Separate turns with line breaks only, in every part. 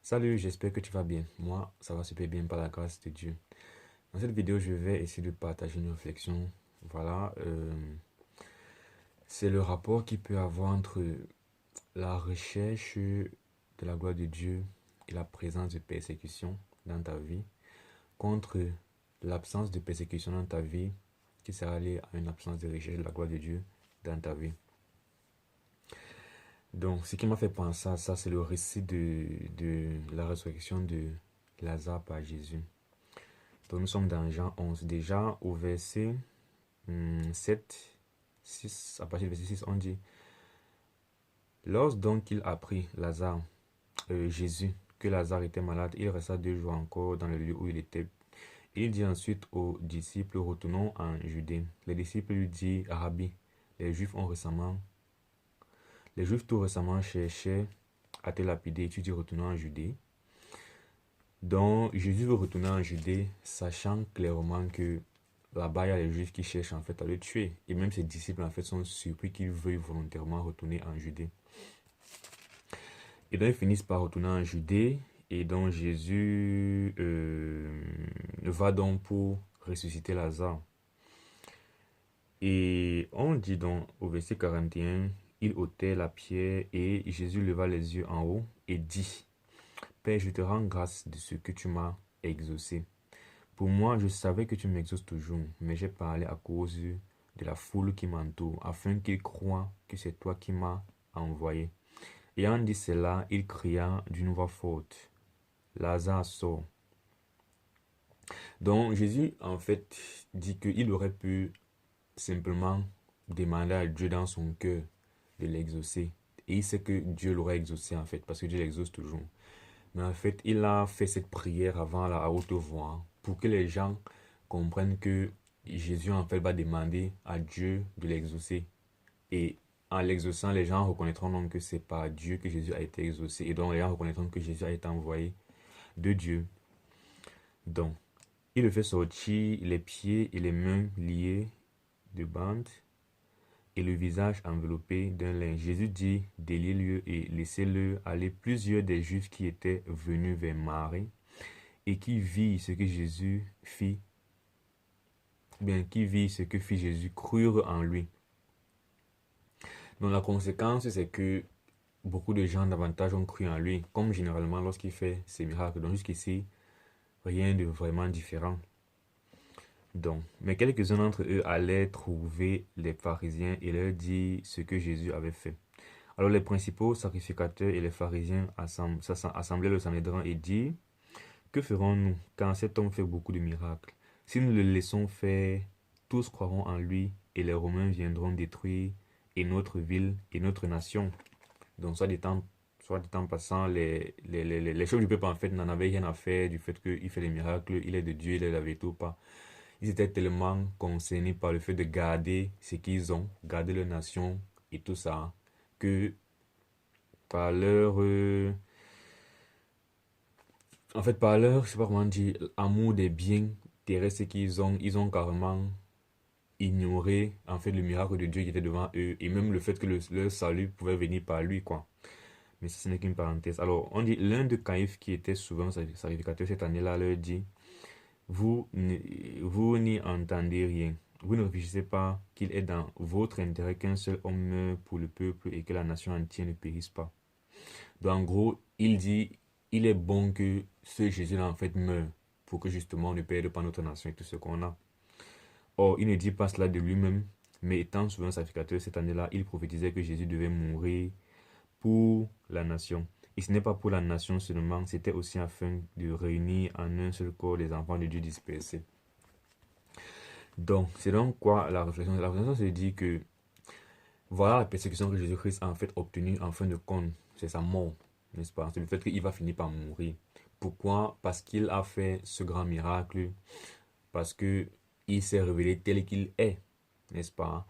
Salut, j'espère que tu vas bien. Moi, ça va super bien par la grâce de Dieu. Dans cette vidéo, je vais essayer de partager une réflexion. Voilà, c'est le rapport qu'il peut avoir entre la recherche de la gloire de Dieu et la présence de persécution dans ta vie contre l'absence de persécution dans ta vie qui sera liée à une absence de recherche de la gloire de Dieu dans ta vie. Donc, ce qui m'a fait penser à ça, c'est le récit de la résurrection de Lazare par Jésus. Donc nous sommes dans Jean 11. Déjà au verset 7, 6, à partir du verset 6, on dit: Lorsque donc il apprit Lazare, Jésus, que Lazare était malade, il resta 2 jours encore dans le lieu où il était. Il dit ensuite aux disciples: Retournons en Judée. Les disciples lui disent: Rabbi, les Juifs ont récemment, les Juifs tout récemment cherchaient à te lapider, et tu dis: Retournons en Judée. Donc Jésus veut retourner en Judée, sachant clairement que là-bas, il y a les Juifs qui cherchent en fait à le tuer. Et même ses disciples en fait sont surpris qu'il veuille volontairement retourner en Judée. Et donc ils finissent par retourner en Judée. Et donc Jésus va donc pour ressusciter Lazare. Et on dit donc au verset 41, il ôtait la pierre et Jésus leva les yeux en haut et dit: Père, je te rends grâce de ce que tu m'as exaucé. Pour moi, je savais que tu m'exauces toujours, mais j'ai parlé à cause de la foule qui m'entoure, afin qu'ils croient que c'est toi qui m'as envoyé. Ayant dit cela, il cria d'une voix forte: Lazare, sort. Donc Jésus, en fait, dit qu'il aurait pu simplement demander à Dieu dans son cœur de l'exaucer. Et il sait que Dieu l'aurait exaucé, en fait, parce que Dieu l'exauce toujours. Mais en fait, il a fait cette prière avant à haute voix pour que les gens comprennent que Jésus en fait va demander à Dieu de l'exaucer. Et en l'exaucant, les gens reconnaîtront donc que c'est par Dieu que Jésus a été exaucé. Et donc les gens reconnaîtront que Jésus a été envoyé de Dieu. Donc, il le fait sortir les pieds et les mains liés de bandes et le visage enveloppé d'un linge. Jésus dit: Déliez-le et laissez-le aller. Plusieurs des Juifs qui étaient venus vers Marie et qui vit ce que Jésus fit, bien qui vit ce que fit Jésus, crurent en lui. Donc la conséquence, c'est que beaucoup de gens davantage ont cru en lui, comme généralement lorsqu'il fait ses miracles. Donc jusqu'ici, rien de vraiment différent. Donc, mais quelques-uns d'entre eux allaient trouver les pharisiens et leur dire ce que Jésus avait fait. Alors les principaux sacrificateurs et les pharisiens assemblaient le Sanhédrin et dirent: Que ferons-nous quand cet homme fait beaucoup de miracles? Si nous le laissons faire, tous croiront en lui et les Romains viendront détruire et notre ville et notre nation. Donc, soit dit en passant, les chefs du peuple en fait n'en avaient rien à faire du fait qu'il fait des miracles, il est de Dieu, il est la vérité ou pas. Ils étaient tellement concernés par le fait de garder ce qu'ils ont, garder leur nation et tout ça, que par leur en fait, par leur, je sais pas comment dire, amour des biens terrestres ils ont carrément ignoré, en fait, le miracle de Dieu qui était devant eux, et même le fait que leur salut pouvait venir par lui, quoi. Mais ce n'est qu'une parenthèse. Alors, on dit, l'un de Caïphe, qui était souvent sacrificateur cette année-là, leur dit: Vous n'y entendez rien. Vous ne réfléchissez pas qu'il est dans votre intérêt qu'un seul homme meure pour le peuple et que la nation entière ne périsse pas. Donc, en gros, il dit: il est bon que ce Jésus-là, en fait, meure pour que justement on ne perde pas notre nation et tout ce qu'on a. Or, il ne dit pas cela de lui-même, mais étant souvent sacrificateur cette année-là, il prophétisait que Jésus devait mourir pour la nation. Et ce n'est pas pour la nation seulement, c'était aussi afin de réunir en un seul corps les enfants de Dieu dispersés. Donc, c'est donc quoi la réflexion? La réflexion se dit que voilà la persécution que Jésus-Christ a en fait obtenue en fin de compte, c'est sa mort, n'est-ce pas? C'est le fait qu'il va finir par mourir. Pourquoi? Parce qu'il a fait ce grand miracle, parce que il s'est révélé tel qu'il est, n'est-ce pas?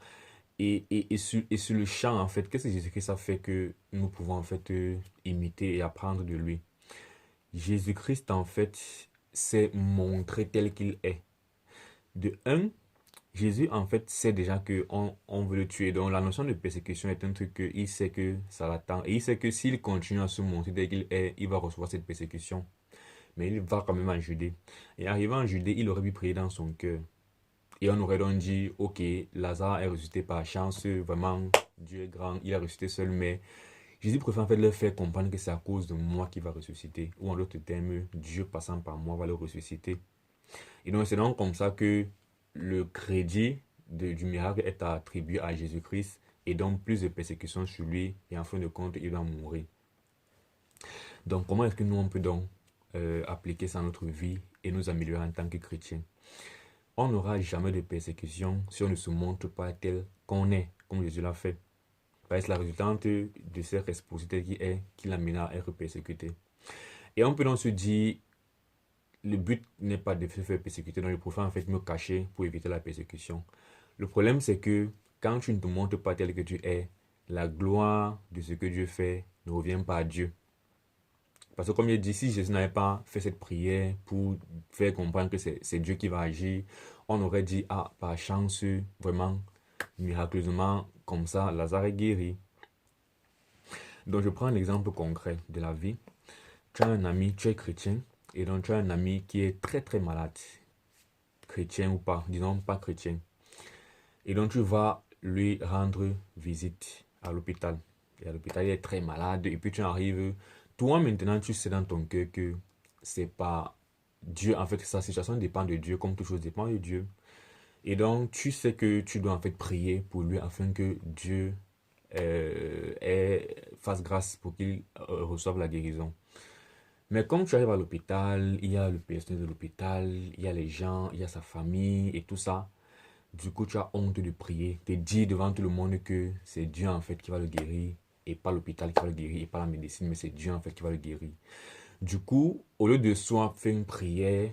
Et sur le champ, en fait, qu'est-ce que Jésus-Christ a fait que nous pouvons en fait imiter et apprendre de lui? Jésus-Christ, en fait, s'est montré tel qu'il est. De un, Jésus, en fait, sait déjà que on veut le tuer. Donc, la notion de persécution est un truc qu'il sait que ça l'attend. Et il sait que s'il continue à se montrer dès qu'il est, il va recevoir cette persécution. Mais il va quand même en Judée. Et arrivant en Judée, il aurait pu prier dans son cœur. Et on aurait donc dit, ok, Lazare est ressuscité par chance, vraiment, Dieu est grand, il a ressuscité seul, mais Jésus préfère en fait leur faire comprendre que c'est à cause de moi qu'il va ressusciter. Ou en d'autres termes, Dieu passant par moi va le ressusciter. Et donc c'est donc comme ça que le crédit du miracle est attribué à Jésus-Christ et donc plus de persécutions sur lui et en fin de compte il va mourir. Donc comment est-ce que nous on peut donc appliquer ça à notre vie et nous améliorer en tant que chrétiens? On n'aura jamais de persécution si on ne se montre pas tel qu'on est, comme Jésus l'a fait. C'est la résultante de cette responsabilité qui l'amène à être persécuté. Et on peut donc se dire, le but n'est pas de se faire persécuter, donc je préfère en fait me cacher pour éviter la persécution. Le problème c'est que quand tu ne te montres pas tel que tu es, la gloire de ce que Dieu fait ne revient pas à Dieu. Parce que comme je dis, si Jésus n'avait pas fait cette prière pour faire comprendre que c'est Dieu qui va agir, on aurait dit, ah, par chance, vraiment, miraculeusement, comme ça, Lazare est guéri. Donc je prends un exemple concret de la vie. Tu as un ami, tu es chrétien, et donc tu as un ami qui est très très malade, chrétien ou pas, disons pas chrétien. Et donc tu vas lui rendre visite à l'hôpital. Et à l'hôpital, il est très malade, et puis tu arrives, toi maintenant tu sais dans ton cœur que c'est pas Dieu, en fait sa situation dépend de Dieu, comme toute chose dépend de Dieu. Et donc tu sais que tu dois en fait prier pour lui afin que Dieu fasse grâce pour qu'il reçoive la guérison. Mais comme tu arrives à l'hôpital, il y a le personnel de l'hôpital, il y a les gens, il y a sa famille et tout ça. Du coup, tu as honte de prier, de dire devant tout le monde que c'est Dieu en fait qui va le guérir et pas l'hôpital qui va le guérir et pas la médecine, mais c'est Dieu en fait qui va le guérir. Du coup, au lieu de soit faire une prière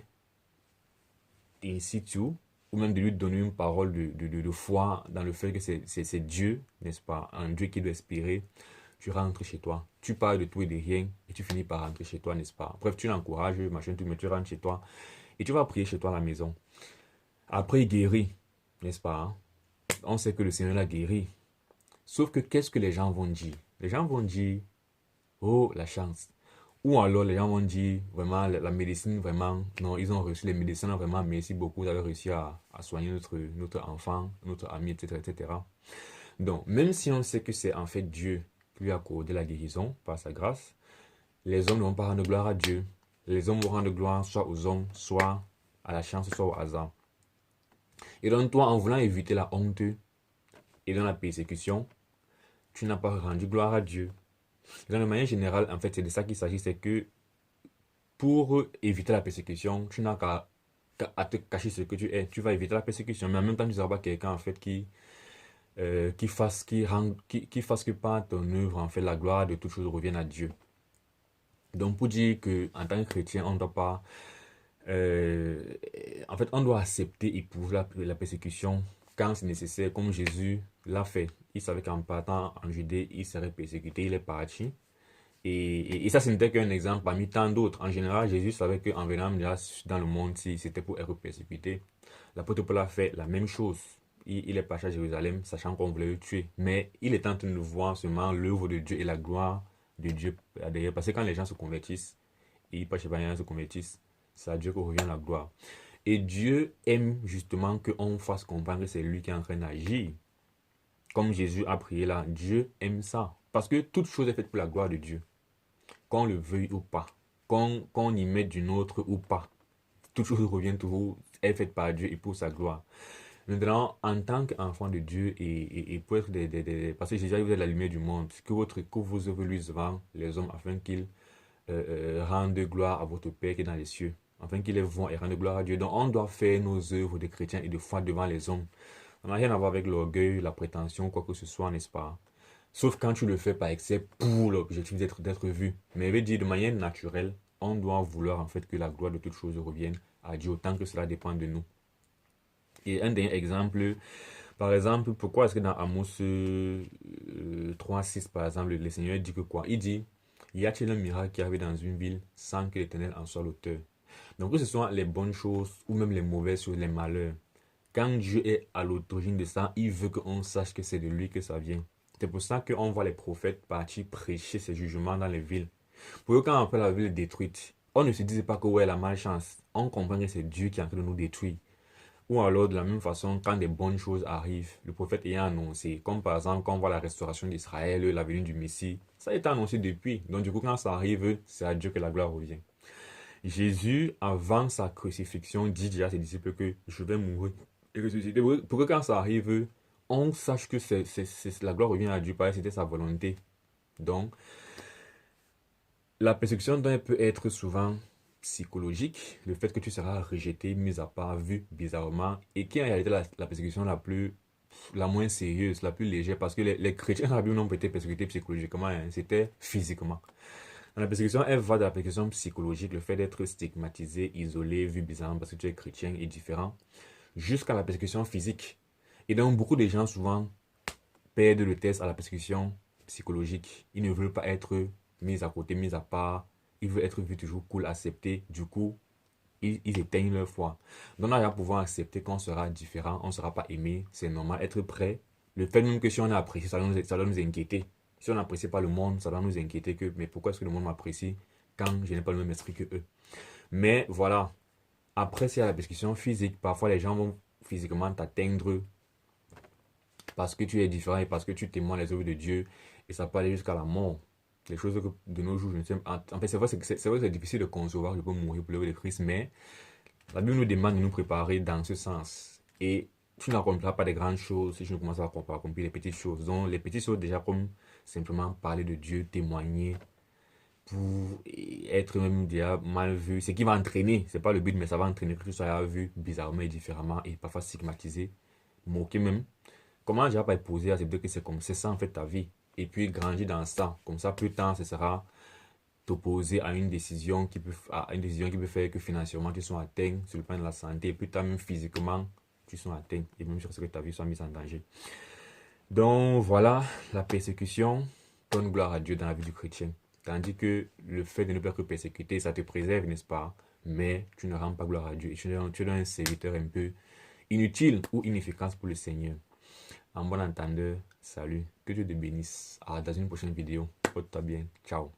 in situ, ou même de lui donner une parole de foi dans le fait que c'est Dieu, n'est-ce pas, un Dieu qui doit espérer, tu rentres chez toi. Tu parles de tout et de rien et tu finis par rentrer chez toi, n'est-ce pas? Bref, tu l'encourages, machin, tout, mais tu rentres chez toi et tu vas prier chez toi à la maison. Après, il guérit, n'est-ce pas? Hein? On sait que le Seigneur l'a guéri. Sauf que qu'est-ce que les gens vont dire? Les gens vont dire, oh, la chance. Ou alors les gens vont dire, vraiment, la médecine, vraiment, non, ils ont reçu les médecins, vraiment, merci beaucoup d'avoir réussi à soigner notre enfant, notre ami, etc., etc. Donc, même si on sait que c'est en fait Dieu qui lui a accordé la guérison par sa grâce, les hommes ne vont pas rendre gloire à Dieu. Les hommes vont rendre gloire soit aux hommes, soit à la chance, soit au hasard. Et donc, toi, en voulant éviter la honte et dans la persécution, tu n'as pas rendu gloire à Dieu. Et de manière générale, en fait, c'est de ça qu'il s'agit, c'est que pour éviter la persécution, tu n'as qu'à te cacher ce que tu es. Tu vas éviter la persécution, mais en même temps, tu ne seras pas quelqu'un en fait qui fasse que par ton œuvre, en fait, la gloire de toutes choses revienne à Dieu. Donc, pour dire que en tant que chrétien, on ne doit pas, euh, en fait, on doit accepter et éprouver la persécution quand c'est nécessaire, comme Jésus l'a fait. Il savait qu'en partant en Judée, il serait persécuté, il est parti. Et ça, ce n'était qu'un exemple parmi tant d'autres. En général, Jésus savait qu'en venant dans le monde, si c'était pour être persécuté, l'apôtre Paul a fait la même chose. Il est parti à Jérusalem, sachant qu'on voulait le tuer. Mais il est en train de voir seulement l'œuvre de Dieu et la gloire de Dieu derrière. Parce que quand les gens se convertissent, et ils passent chez les gens se convertissent, c'est à Dieu que revient la gloire. Et Dieu aime justement qu'on fasse comprendre que c'est lui qui est en train d'agir. Comme Jésus a prié là, Dieu aime ça. Parce que toute chose est faite pour la gloire de Dieu. Qu'on le veuille ou pas, qu'on y mette d'une autre ou pas, toute chose revient toujours, est faite par Dieu et pour sa gloire. Maintenant, en tant qu'enfant de Dieu et pour être parce que Jésus, vous êtes la lumière du monde, que vos œuvres luisent devant les hommes afin qu'ils rendent gloire à votre Père qui est dans les cieux, afin qu'ils les voient et rendent gloire à Dieu. Donc, on doit faire nos œuvres de chrétiens et de foi devant les hommes. Ça n'a rien à voir avec l'orgueil, la prétention, quoi que ce soit, n'est-ce pas? Sauf quand tu le fais par excès pour l'objectif d'être vu. Mais je veux dire, de manière naturelle, on doit vouloir en fait que la gloire de toutes choses revienne à Dieu autant que cela dépend de nous. Et un dernier exemple, par exemple, pourquoi est-ce que dans Amos 3:6, par exemple, le Seigneur dit que quoi? Il dit, y a-t-il un miracle qui arrive dans une ville sans que l'Éternel en soit l'auteur? Donc que ce soit les bonnes choses ou même les mauvaises choses, les malheurs, Quand Dieu est à l'origine de ça, il veut qu'on sache que c'est de lui que ça vient. C'est pour ça qu'on voit les prophètes partir prêcher ces jugements dans les villes. Pour que quand après la ville est détruite, on ne se dise pas que ouais, la malchance. On comprend que c'est Dieu qui est en train de nous détruire. Ou alors, de la même façon, quand des bonnes choses arrivent, le prophète ayant annoncé, comme par exemple quand on voit la restauration d'Israël, la venue du Messie, ça a été annoncé depuis. Donc du coup, quand ça arrive, c'est à Dieu que la gloire revient. Jésus, avant sa crucifixion, dit déjà à ses disciples que je vais mourir et ressusciter. Pour que quand ça arrive, on sache que la gloire revient à Dieu, parce que c'était sa volonté. Donc, la persécution peut être souvent psychologique, le fait que tu seras rejeté, mis à part, vu bizarrement, et qui en réalité la persécution la moins sérieuse, la plus légère, parce que les chrétiens dans la Bible n'ont pas été persécutés psychologiquement, hein, c'était physiquement. Dans la persécution, elle va de la persécution psychologique, le fait d'être stigmatisé, isolé, vu bizarrement parce que tu es chrétien et différent, jusqu'à la persécution physique. Et donc, beaucoup de gens souvent perdent le test à la persécution psychologique. Ils ne veulent pas être mis à côté, mis à part. Ils veulent être vus toujours cool, acceptés. Du coup, ils éteignent leur foi. Donc, on va pouvoir accepter qu'on sera différent, on ne sera pas aimé. C'est normal, être prêt. Le fait même que si on est apprécié, ça doit nous inquiéter. Si on n'apprécie pas le monde, ça doit nous inquiéter que, mais pourquoi est-ce que le monde m'apprécie quand je n'ai pas le même esprit que eux? Mais voilà, après, c'est la persécution physique. Parfois, les gens vont physiquement t'atteindre parce que tu es différent et parce que tu témoignes les œuvres de Dieu. Et ça peut aller jusqu'à la mort. Les choses que de nos jours, je ne sais pas. En fait, c'est vrai, que c'est difficile de concevoir que je peux mourir pour l'œuvre de Christ, mais la Bible nous demande de nous préparer dans ce sens. Et tu n'accompliras pas de grandes choses si tu ne commences pas à accomplir les petites choses. Donc, les petites choses, déjà, comme simplement parler de Dieu, témoigner, pour être même déjà mal vu. Ce qui va entraîner, c'est pas le but, mais ça va entraîner que tu sois vu bizarrement et différemment et parfois stigmatisé, moqué même. Comment déjà pas être posé à accepter que c'est comme c'est ça en fait ta vie et puis grandir dans ça. Comme ça, plus tard, ce sera t'opposer à une décision qui peut faire que financièrement tu sois atteint sur le plan de la santé et plus tard même physiquement tu sois atteint et même sur ce que ta vie soit mise en danger. Donc voilà, la persécution donne gloire à Dieu dans la vie du chrétien. Tandis que le fait de ne pas être persécuté, ça te préserve, n'est-ce pas? Mais tu ne rends pas gloire à Dieu. Et tu es un serviteur un peu inutile ou inefficace pour le Seigneur. En bon entendeur, salut. Que Dieu te bénisse. Dans une prochaine vidéo. Porte-toi bien. Ciao.